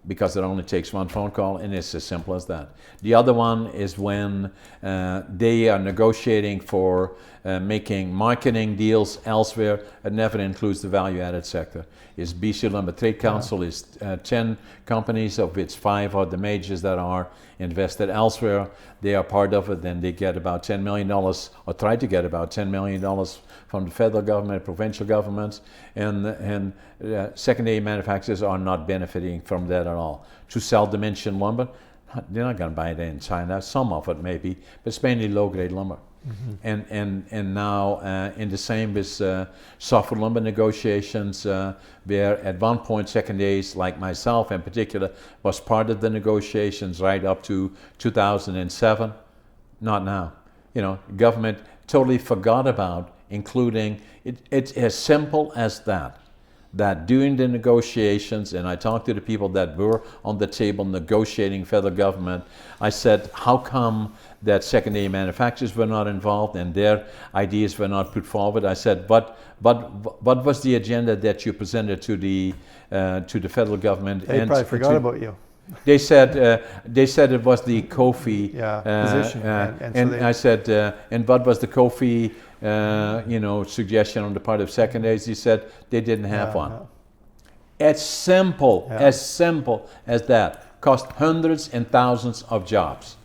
because it only takes one phone call, and it's as simple as that. The other one is when they are negotiating for making marketing deals elsewhere. It never includes the value-added sector. Is BC Lumber Trade Council is 10 companies, of which 5 are the majors that are invested elsewhere. They are part of it, and they get about $10 million, or try to get about $10 million from the federal government, provincial governments, and secondary manufacturers are not benefiting from that at all. To sell dimension lumber, they're not going to buy it in China. Some of it maybe, but it's mainly low-grade lumber. And now in the same with softwood lumber negotiations, where at one point secondaries, like myself in particular, was part of the negotiations right up to 2007. Not now. Government totally forgot about including it. It's as simple as that. That during the negotiations, and I talked to the people that were on the table negotiating federal government, I said, how come that secondary manufacturers were not involved and their ideas were not put forward? I said, what was the agenda that you presented to the federal government? They probably forgot about you. They said it was the Kofi position, and I said, and what was the Kofi suggestion on the part of secondaries? He said they didn't have one. As simple as that. Cost hundreds and thousands of jobs.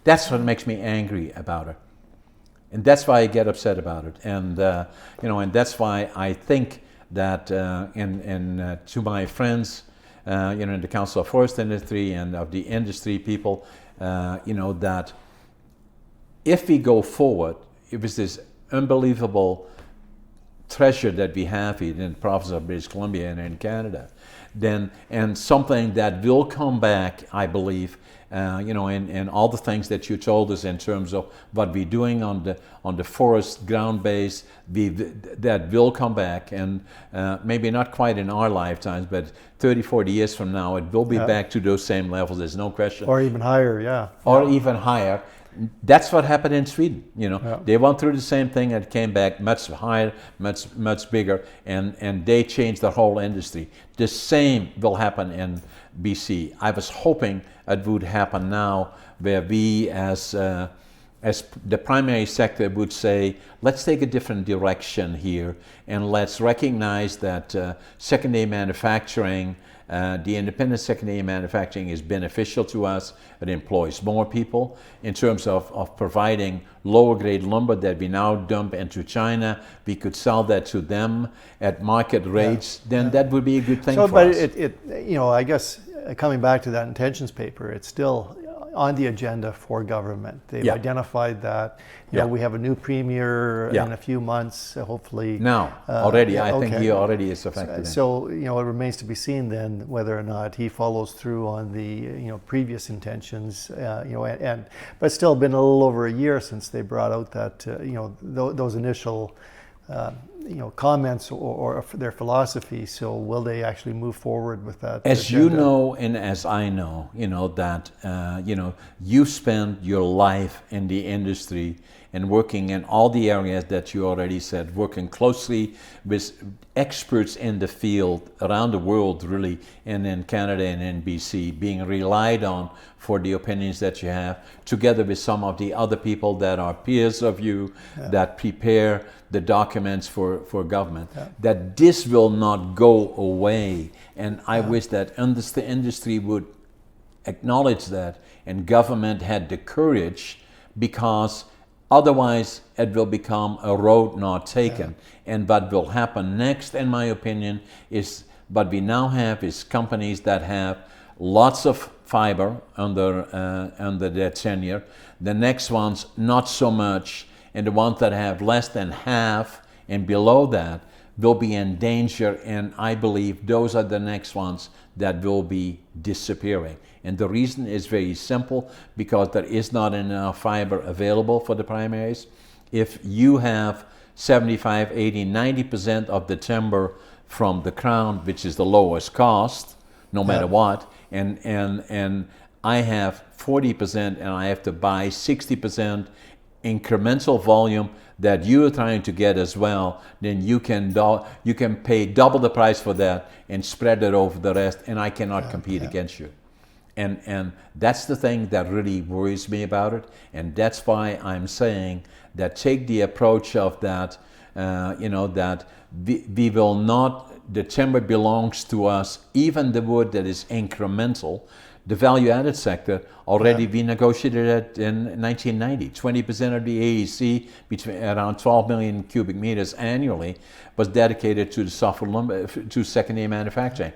That's what makes me angry about it, and that's why I get upset about it. And and that's why I think that to my friends, in the Council of Forest Industry and of the industry people, that if we go forward, it was this unbelievable treasure that we have here in the province of British Columbia and in Canada, and something that will come back, I believe, and all the things that you told us in terms of what we're doing on the forest ground base, that will come back, and maybe not quite in our lifetimes, but 30, 40 years from now, it will be back to those same levels. There's no question. Or even higher, Or even higher. That's what happened in Sweden. Yeah. They went through the same thing and came back much higher, much bigger, and they changed the whole industry. The same will happen in BC. I was hoping it would happen now, where we as the primary sector would say, let's take a different direction here, and let's recognize that secondary manufacturing, the independent secondary manufacturing is beneficial to us. It employs more people in terms of providing lower grade lumber that we now dump into China. We could sell that to them at market rates. Then that would be a good thing for us. But I guess coming back to that intentions paper, it's still on the agenda for government. They've identified that. We have a new premier in a few months, hopefully. Now, already, I think he already is affected. So, it remains to be seen then whether or not he follows through on the, previous intentions, but it's still been a little over a year since they brought out that, those initial comments or their philosophy. So will they actually move forward with that? As agenda? you know, and as I know, that you spend your life in the industry and working in all the areas that you already said, working closely with experts in the field around the world, really, and in Canada and in BC, being relied on for the opinions that you have, together with some of the other people that are peers of you, that prepare the documents for government, that this will not go away. And I wish that the industry would acknowledge that, and government had the courage, because otherwise it will become a road not taken. And what will happen next, in my opinion, is what we now have is companies that have lots of fiber under their tenure. The next ones not so much, and the ones that have less than half and below that will be in danger, and I believe those are the next ones that will be disappearing. And the reason is very simple, because there is not enough fiber available for the primaries. If you have 75, 80, 90% of the timber from the crown, which is the lowest cost, no matter what, and I have 40% and I have to buy 60% incremental volume that you're trying to get as well, then you can pay double the price for that and spread it over the rest, and I cannot compete against you. And that's the thing that really worries me about it, and that's why I'm saying that take the approach of that, that we will not, the timber belongs to us, even the wood that is incremental. The value-added sector, already we negotiated it in 1990. 20% of the AEC, between around 12 million cubic meters annually, was dedicated to the softwood lumber, to secondary manufacturing.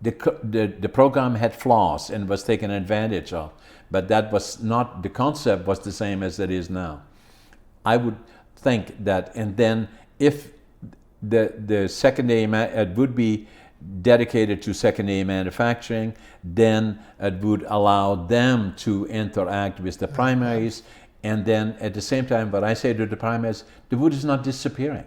The program had flaws and was taken advantage of, but that was not, the concept was the same as it is now. I would think that, and then if the secondary, it would be dedicated to secondary manufacturing, then it would allow them to interact with the primaries, and then at the same time, what I say to the primaries, the wood is not disappearing.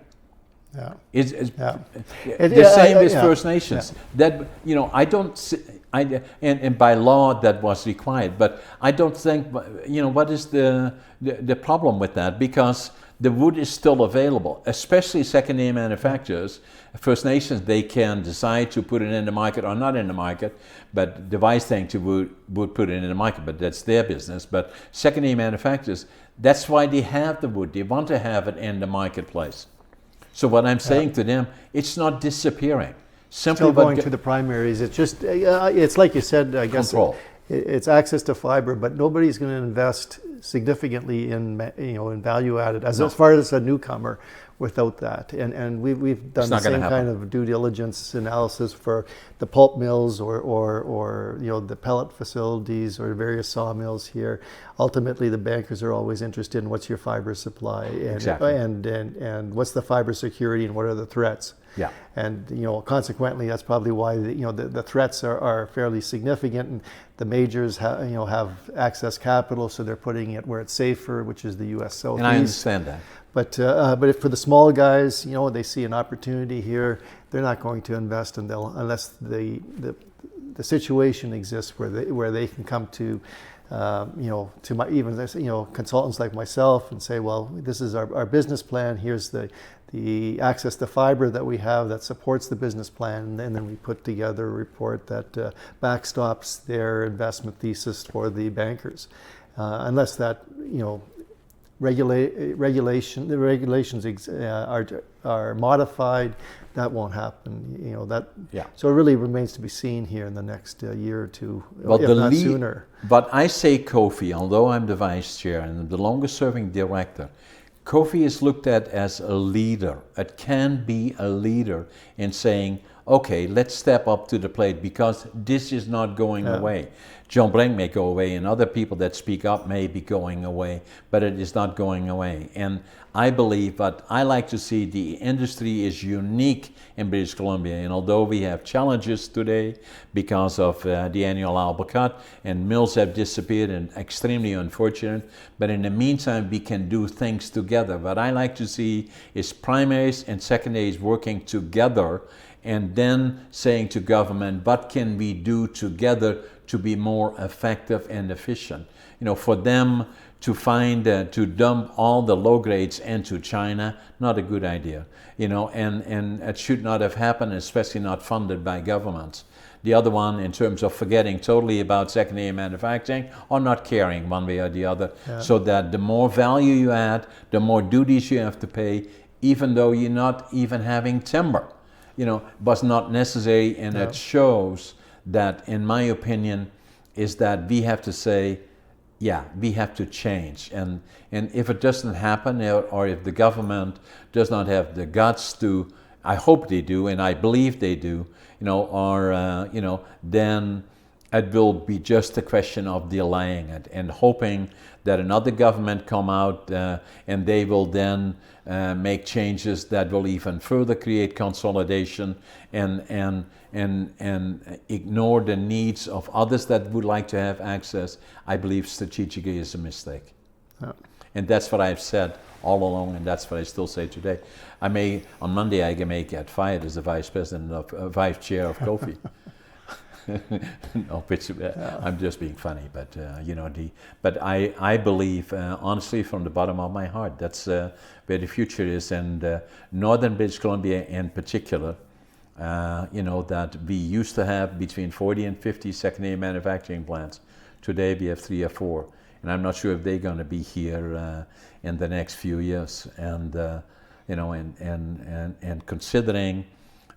It's the same with First Nations. That I don't. And by law that was required, but I don't think. What is the problem with that? Because the wood is still available, especially secondary manufacturers. First Nations, they can decide to put it in the market or not in the market, but the wise thing to would put it in the market, but that's their business. But secondary manufacturers, that's why they have the wood. They want to have it in the marketplace. So what I'm saying to them, it's not disappearing. Simply still going to the primaries. It's just, it's like you said, I guess, it's access to fiber, but nobody's going to invest significantly in value added as far as a newcomer without that. And we've done the same kind of due diligence analysis for the pulp mills or the pellet facilities or various sawmills here. Ultimately, the bankers are always interested in what's your fiber supply and what's the fiber security and what are the threats. Yeah. And consequently, that's probably why the threats are fairly significant, and the majors have access capital, so they're putting it where it's safer, which is the U.S. Southeast. And I understand that. But if for the small guys, they see an opportunity here, they're not going to invest unless the situation exists where they can come to to my even consultants like myself and say, well, this is our business plan. Here's the access to fibre that we have that supports the business plan, and then we put together a report that backstops their investment thesis for the bankers. Unless that the regulations are modified, that won't happen. So it really remains to be seen here in the next year or two, if not sooner. But I say Kofi, although I'm the vice chair and the longest serving director, Kofi is looked at as a leader. It can be a leader in saying, okay, let's step up to the plate because this is not going away. John Brink may go away and other people that speak up may be going away, but it is not going away. And I believe, but I like to see the industry is unique in British Columbia. And although we have challenges today because of the annual allowable cut and mills have disappeared and extremely unfortunate, but in the meantime, we can do things together. What I like to see is primaries and secondaries working together and then saying to government, what can we do together to be more effective and efficient? For them to find, to dump all the low grades into China, not a good idea. And it should not have happened, especially not funded by governments. The other one, in terms of forgetting totally about secondary manufacturing or not caring one way or the other, so that the more value you add, the more duties you have to pay, even though you're not even having timber. Was not necessary, and it shows that, in my opinion, is that we have to say, we have to change. And if it doesn't happen, or if the government does not have the guts to, I hope they do, and I believe they do, then it will be just a question of delaying it and hoping that another government come out and they will then make changes that will even further create consolidation and ignore the needs of others that would like to have access. I believe strategically is a mistake. And that's what I've said all along, and that's what I still say today. On Monday I may get fired as the vice chair of Kofi. No, I'm just being funny, but but I believe honestly from the bottom of my heart that's where the future is, and northern British Columbia in particular. That we used to have between 40 and 50 secondary manufacturing plants. Today we have 3 or 4, and I'm not sure if they're going to be here in the next few years. And and considering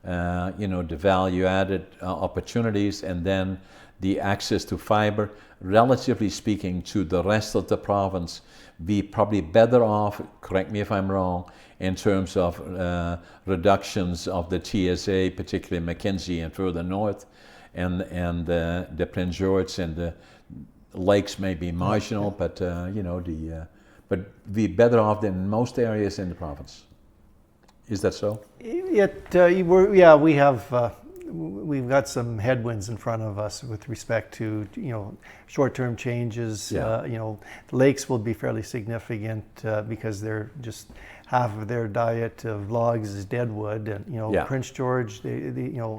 the value-added opportunities and then the access to fiber, relatively speaking, to the rest of the province, be probably better off, correct me if I'm wrong, in terms of reductions of the TSA, particularly Mackenzie and further north, and the Prince George and the lakes may be marginal, but but be better off than most areas in the province. Is that so? We've got some headwinds in front of us with respect to short-term changes. The lakes will be fairly significant because they're just half of their diet of logs is deadwood, and Prince George.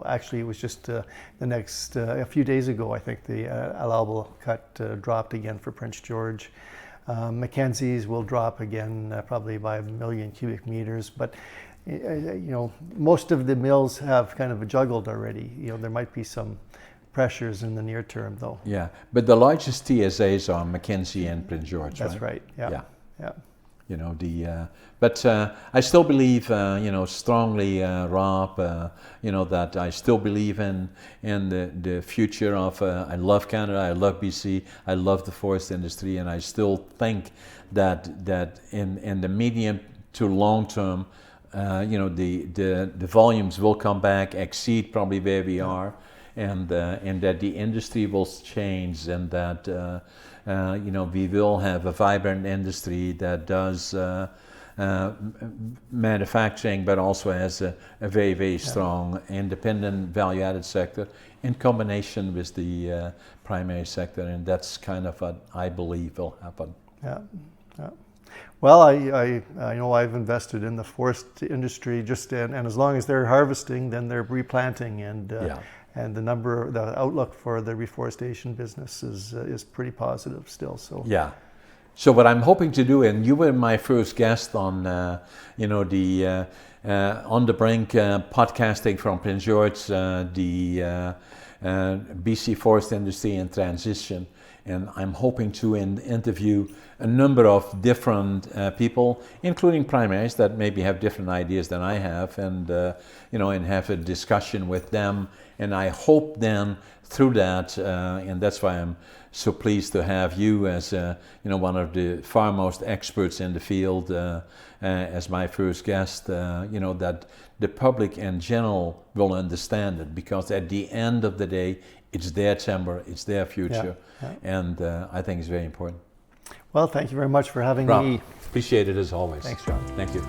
Actually, it was just a few days ago. I think the allowable cut dropped again for Prince George. Mackenzie's will drop again, probably by 1 million cubic meters, but. Most of the mills have kind of juggled already. There might be some pressures in the near term, though. Yeah, but the largest TSAs are Mackenzie and Prince George, That's right. Yeah. But I still believe, strongly, Rob, that I still believe in the future of. I love Canada. I love BC. I love the forest industry, and I still think that in the medium to long term. The volumes will come back, exceed probably where we are, and that the industry will change, and that we will have a vibrant industry that does manufacturing, but also has a very, very strong independent value-added sector in combination with the primary sector, and that's kind of what I believe will happen. Yeah. Well, I know I've invested in the forest industry and as long as they're harvesting, then they're replanting, and and the outlook for the reforestation business is pretty positive still. So yeah. So what I'm hoping to do, and you were my first guest on, the On the Brink podcasting from Prince George, the BC forest industry in transition, and I'm hoping to interview a number of different people, including primaries that maybe have different ideas than I have, and and have a discussion with them. And I hope then through that, and that's why I'm so pleased to have you as one of the foremost experts in the field as my first guest. That the public in general will understand it, because at the end of the day, it's their timber, it's their future, and I think it's very important. Well, thank you very much for having Rob, me. appreciate it as always. Thanks, John. Thank you.